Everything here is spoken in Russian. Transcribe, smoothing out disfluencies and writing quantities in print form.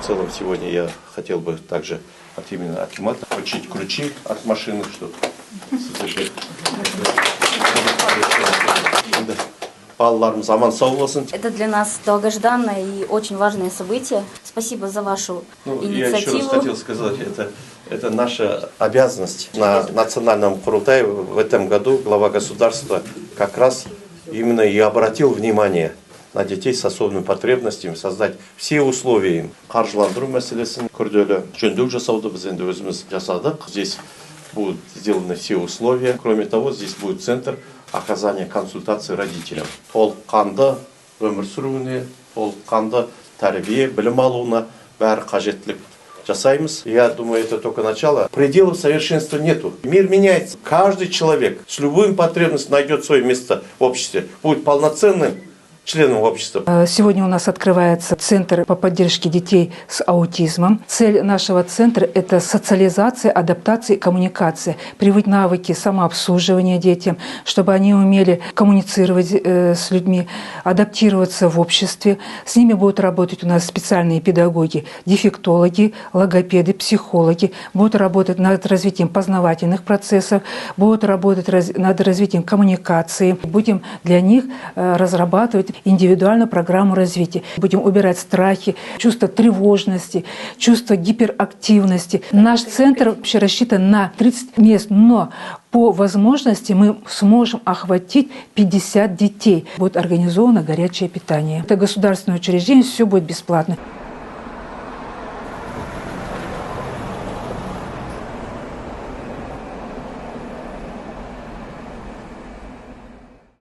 В целом сегодня я хотел бы также от имени акимата получить ключи от машины, чтобы балаларымыз аман сау болсын. Это для нас долгожданное и очень важное событие. Спасибо за вашу инициативу. Я еще раз хотел сказать, это наша обязанность на национальном Курултае. В этом году глава государства как раз именно и обратил внимание на детей с особыми потребностями, создать все условия им. Қаржыландыру мәселесін күрделі жөндеу жасауды біз енді өзіміз жасадық. Здесь будут сделаны все условия. Кроме того, здесь будет центр оказания консультаций родителям. Толыққанды өмір сүруіне, толыққанды тәрбие, білім алуына бәрі қажеттілік жасаймыз. Я думаю, это только начало. Пределов совершенства нету. Мир меняется. Каждый человек с любыми потребностями найдет свое место в обществе, будет полноценным членом общества. Сегодня у нас открывается центр по поддержке детей с аутизмом. Цель нашего центра – это социализация, адаптация и коммуникация. Привить навыки самообслуживания детям, чтобы они умели коммуницировать с людьми, адаптироваться в обществе. С ними будут работать у нас специальные педагоги, дефектологи, логопеды, психологи. Будут работать над развитием познавательных процессов, будут работать над развитием коммуникации. Будем для них разрабатывать индивидуальную программу развития. Будем убирать страхи, чувство тревожности, чувство гиперактивности. Наш центр вообще рассчитан на 30 мест, но по возможности мы сможем охватить 50 детей. Будет организовано горячее питание. Это государственное учреждение, все будет бесплатно.